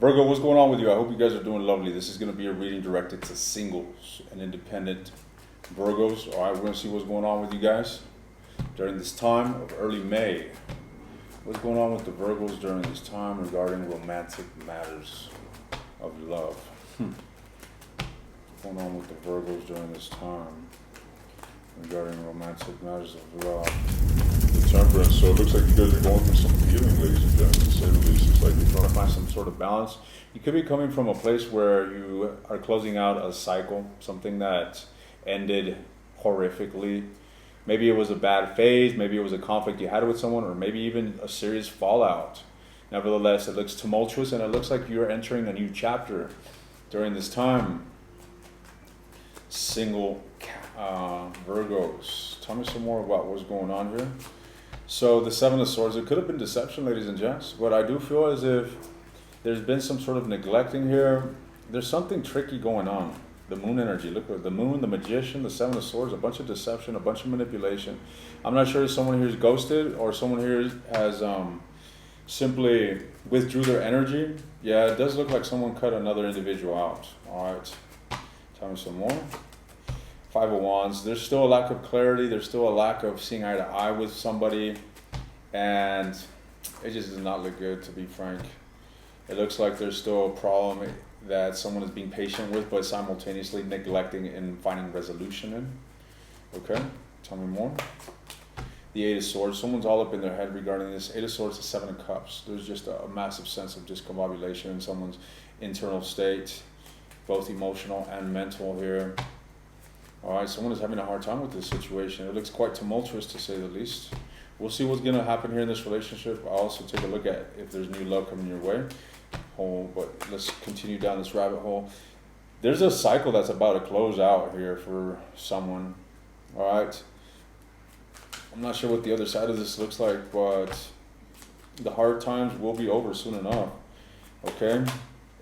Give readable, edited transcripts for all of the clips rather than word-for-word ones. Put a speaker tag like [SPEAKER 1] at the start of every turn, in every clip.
[SPEAKER 1] Virgo, what's going on with you? I hope you guys are doing lovely. This is going to be a reading directed to singles and independent Virgos. All right, we're going to see what's going on with you guys during this time of early May. What's going on with the Virgos during this time regarding romantic matters of love? What's going on with the Virgos during this time regarding romantic matters of love? The Temperance. So it looks like you guys are going through some healing, ladies and gentlemen, to say the least. It's like you're trying to find some sort of balance. You could be coming from a place where you are closing out a cycle, something that ended horrifically. Maybe it was a bad phase, maybe it was a conflict you had with someone, or maybe even a serious fallout. Nevertheless, it looks tumultuous and it looks like you're entering a new chapter during this time. Single Virgos. Tell me some more about what's going on here. So the Seven of Swords, it could have been deception, ladies and gents, but I do feel as if there's been some sort of neglecting here. There's something tricky going on. The moon energy, look at the moon, the magician, the Seven of Swords, a bunch of deception, a bunch of manipulation. I'm not sure if someone here is ghosted or someone here has simply withdrew their energy. Yeah, it does look like someone cut another individual out. All right, tell me some more. Five of Wands, there's still a lack of clarity. There's still a lack of seeing eye to eye with somebody. And it just does not look good, to be frank. It looks like there's still a problem that someone is being patient with, but simultaneously neglecting and finding resolution in. Okay, tell me more. The Eight of Swords, someone's all up in their head regarding this. Eight of Swords, the Seven of Cups. There's just a massive sense of discombobulation in someone's internal state, both emotional and mental here. All right, someone is having a hard time with this situation. It looks quite tumultuous, to say the least. We'll see what's going to happen here in this relationship. I'll also take a look at if there's new love coming your way. But let's continue down this rabbit hole. There's a cycle that's about to close out here for someone. All right. I'm not sure what the other side of this looks like, but the hard times will be over soon enough. Okay.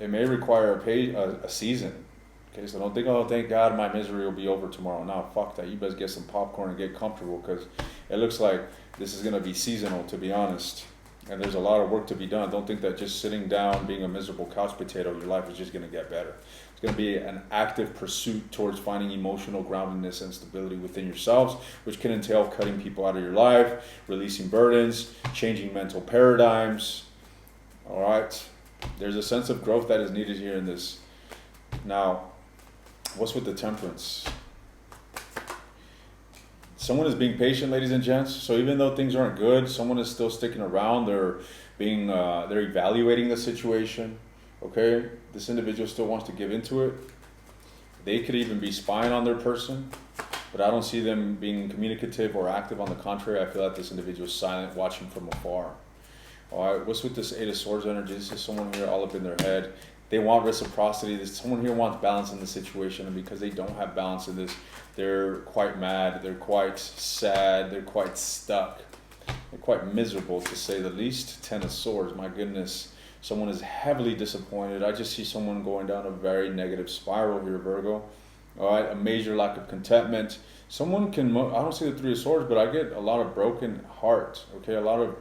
[SPEAKER 1] It may require a season. Okay, so don't think, oh, thank God my misery will be over tomorrow. No, fuck that. You best get some popcorn and get comfortable, because it looks like this is going to be seasonal, to be honest. And there's a lot of work to be done. Don't think that just sitting down, being a miserable couch potato, your life is just going to get better. It's going to be an active pursuit towards finding emotional groundedness and stability within yourselves, which can entail cutting people out of your life, releasing burdens, changing mental paradigms. All right? There's a sense of growth that is needed here in this. Now, what's with the Temperance? Someone is being patient, ladies and gents. So even though things aren't good, someone is still sticking around. They're evaluating the situation. Okay, this individual still wants to give into it. They could even be spying on their person, but I don't see them being communicative or active. On the contrary, I feel like this individual is silent, watching from afar. All right, what's with this Eight of Swords energy? This is someone here all up in their head. They want reciprocity. Someone here wants balance in the situation, and because they don't have balance in this, they're quite mad, they're quite sad, they're quite stuck, they're quite miserable, to say the least. Ten of Swords, my goodness. Someone is heavily disappointed. I just see someone going down a very negative spiral here, Virgo. All right, a major lack of contentment. Someone can, I don't see the Three of Swords, but I get a lot of broken heart, okay? A lot of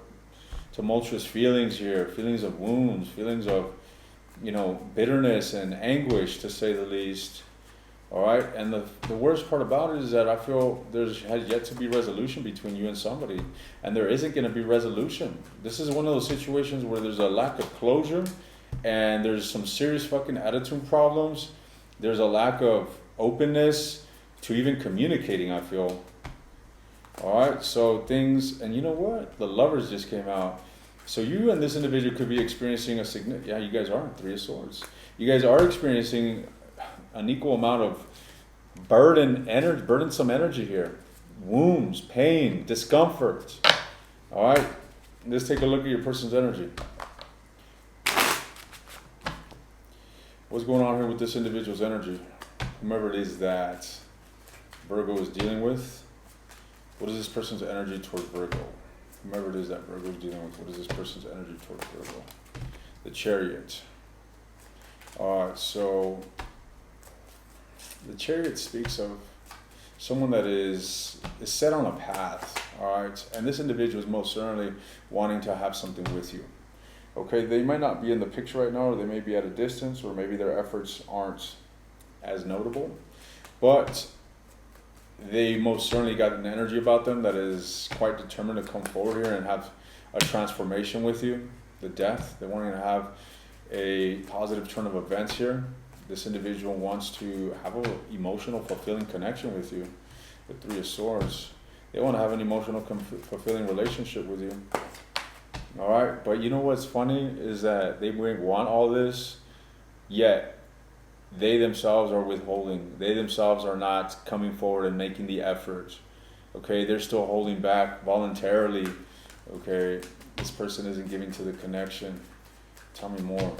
[SPEAKER 1] tumultuous feelings here, feelings of wounds, feelings of, bitterness and anguish, to say the least. All right, and the worst part about it is that I feel has yet to be resolution between you and somebody, and there isn't going to be resolution. This is one of those situations where there's a lack of closure, and there's some serious fucking attitude problems. There's a lack of openness to even communicating, I feel. All right, so things, and you know what? The Lovers just came out. So you and this individual could be experiencing you guys are Three of Swords. You guys are experiencing an equal amount of burdensome energy here. Wounds, pain, discomfort. All right, let's take a look at your person's energy. What's going on here with this individual's energy? Whomever it is that Virgo is dealing with, what is this person's energy towards Virgo? Whomever it is that Virgo is dealing with, what is this person's energy towards Virgo? The Chariot. All right, so the Chariot speaks of someone that is set on a path, all right? And this individual is most certainly wanting to have something with you. Okay, they might not be in the picture right now, or they may be at a distance, or maybe their efforts aren't as notable, but they most certainly got an energy about them that is quite determined to come forward here and have a transformation with you. The death, they want to have a positive turn of events here. This individual wants to have an emotional, fulfilling connection with you. The Three of Swords. They want to have an emotional, fulfilling relationship with you. All right, but you know what's funny is that they want all this, yet they themselves are withholding. They themselves are not coming forward and making the effort. Okay, they're still holding back voluntarily. Okay, this person isn't giving to the connection. Tell me more.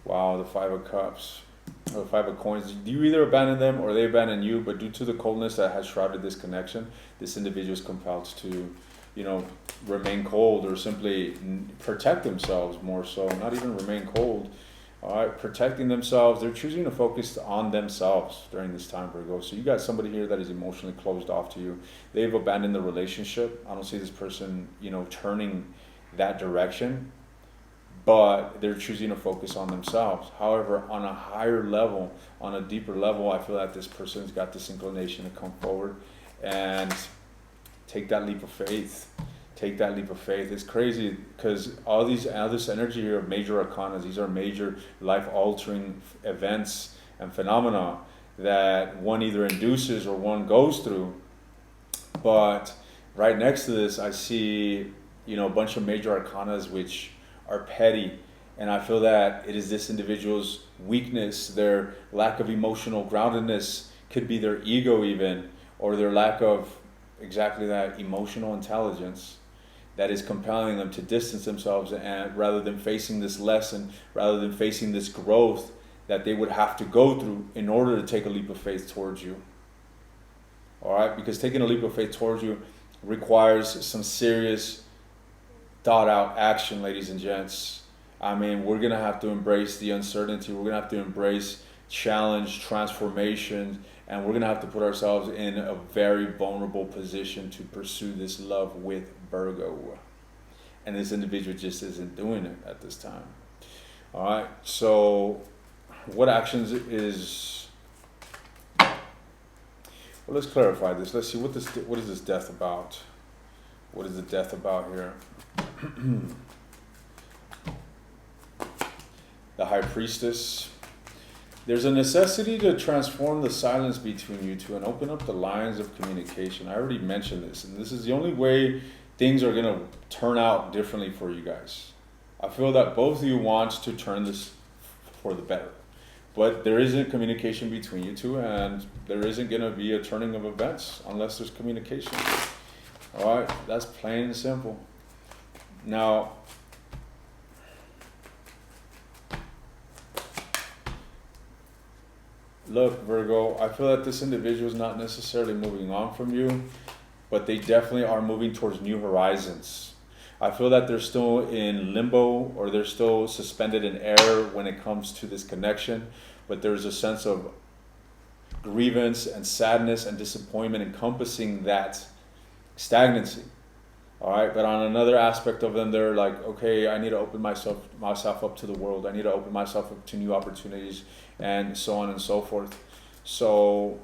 [SPEAKER 1] Wow, the Five of Cups. The Five of Coins. You either abandon them or they abandon you, but due to the coldness that has shrouded this connection, this individual is compelled to, remain cold or simply protect themselves more so. Not even remain cold. All right, protecting themselves. They're choosing to focus on themselves during this time, Virgo. So you got somebody here that is emotionally closed off to you. They've abandoned the relationship. I don't see this person, turning that direction, but they're choosing to focus on themselves. However, on a higher level, on a deeper level, I feel that this person's got this inclination to come forward and take that leap of faith. Take that leap of faith. It's crazy because all this energy here of major arcanas, these are major life-altering events and phenomena that one either induces or one goes through. But right next to this, I see, a bunch of major arcanas which are petty. And I feel that it is this individual's weakness, their lack of emotional groundedness, could be their ego even, or their lack of exactly that emotional intelligence that is compelling them to distance themselves, and rather than facing this lesson, rather than facing this growth that they would have to go through in order to take a leap of faith towards you. All right, because taking a leap of faith towards you requires some serious thought out action, ladies and gents. I mean, we're going to have to embrace the uncertainty. We're going to have to embrace challenge, transformation, and we're going to have to put ourselves in a very vulnerable position to pursue this love with Virgo. And this individual just isn't doing it at this time. All right, so what actions is... Well, let's clarify this. Let's see, what is this death about? What is the death about here? The High Priestess. There's a necessity to transform the silence between you two and open up the lines of communication. I already mentioned this, and this is the only way things are going to turn out differently for you guys. I feel that both of you want to turn this for the better, but there isn't communication between you two, and there isn't going to be a turning of events unless there's communication. All right, that's plain and simple. Now, look, Virgo, I feel that this individual is not necessarily moving on from you, but they definitely are moving towards new horizons. I feel that they're still in limbo, or they're still suspended in air when it comes to this connection, but there's a sense of grievance and sadness and disappointment encompassing that stagnancy. All right, but on another aspect of them, they're like, okay, I need to open myself up to the world. I need to open myself up to new opportunities, and so on and so forth. So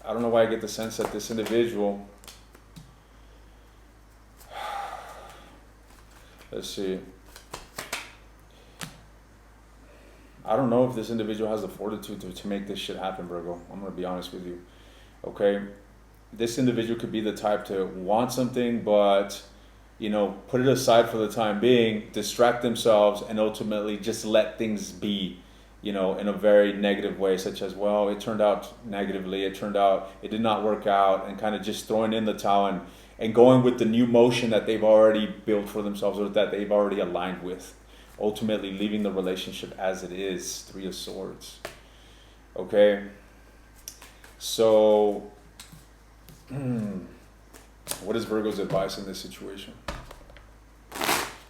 [SPEAKER 1] I don't know why I get the sense that this individual, let's see, I don't know if this individual has the fortitude to make this shit happen, Virgo. I'm going to be honest with you. Okay? This individual could be the type to want something, but, put it aside for the time being, distract themselves, and ultimately just let things be, in a very negative way, such as, well, it turned out negatively, it did not work out, and kind of just throwing in the towel and going with the new motion that they've already built for themselves, or that they've already aligned with, ultimately leaving the relationship as it is. Three of Swords. Okay? So... what is Virgo's advice in this situation?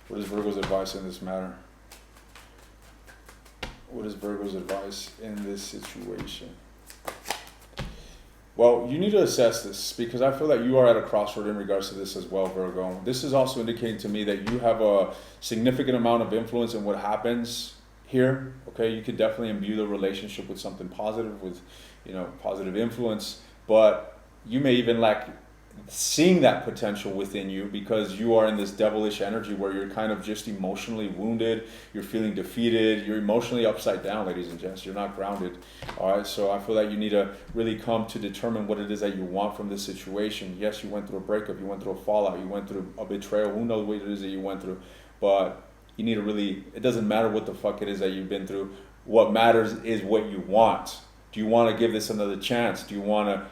[SPEAKER 1] What is Virgo's advice in this matter? What is Virgo's advice in this situation? Well, you need to assess this because I feel that you are at a crossroad in regards to this as well, Virgo. This is also indicating to me that you have a significant amount of influence in what happens here. Okay, you could definitely imbue the relationship with something positive, with positive influence, but you may even lack seeing that potential within you because you are in this devilish energy where you're kind of just emotionally wounded, you're feeling defeated, you're emotionally upside down, ladies and gents, you're not grounded. All right, so I feel that you need to really come to determine what it is that you want from this situation. Yes, you went through a breakup, you went through a fallout, you went through a betrayal, who knows what it is that you went through, but you need to really, it doesn't matter what the fuck it is that you've been through. What matters is what you want. Do you want to give this another chance? Do you want to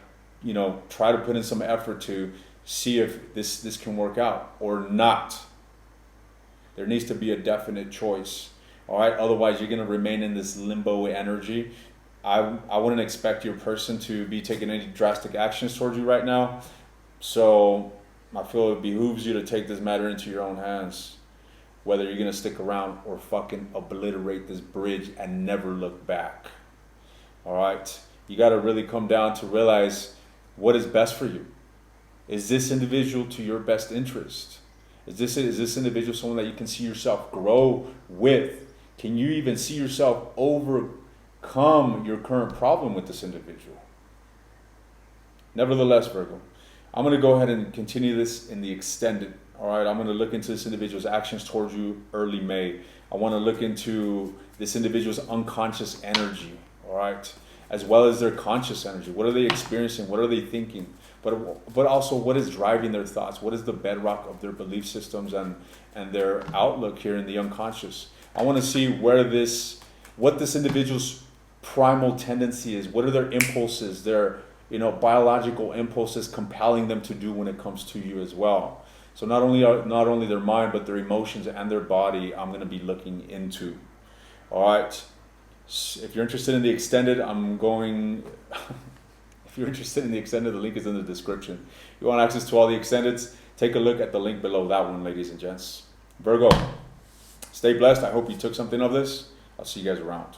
[SPEAKER 1] try to put in some effort to see if this can work out or not? There needs to be a definite choice. All right, otherwise you're going to remain in this limbo energy. I wouldn't expect your person to be taking any drastic actions towards you right now. So I feel it behooves you to take this matter into your own hands, whether you're going to stick around or fucking obliterate this bridge and never look back. All right, you got to really come down to realize what is best for you. Is this individual to your best interest? Is this individual someone that you can see yourself grow with? Can you even see yourself overcome your current problem with this individual? Nevertheless, Virgo, I'm going to go ahead and continue this in the extended. All right, I'm going to look into this individual's actions towards you early May. I want to look into this individual's unconscious energy. All right, as well as their conscious energy. What are they experiencing? What are they thinking? But also, what is driving their thoughts? What is the bedrock of their belief systems and their outlook here in the unconscious? I want to see what this individual's primal tendency is. What are their impulses, their biological impulses compelling them to do when it comes to you as well. So not only their mind, but their emotions and their body, I'm going to be looking into. All right. If you're interested in the extended, if you're interested in the extended, the link is in the description. If you want access to all the extendeds, take a look at the link below that one, ladies and gents. Virgo, stay blessed. I hope you took something of this. I'll see you guys around.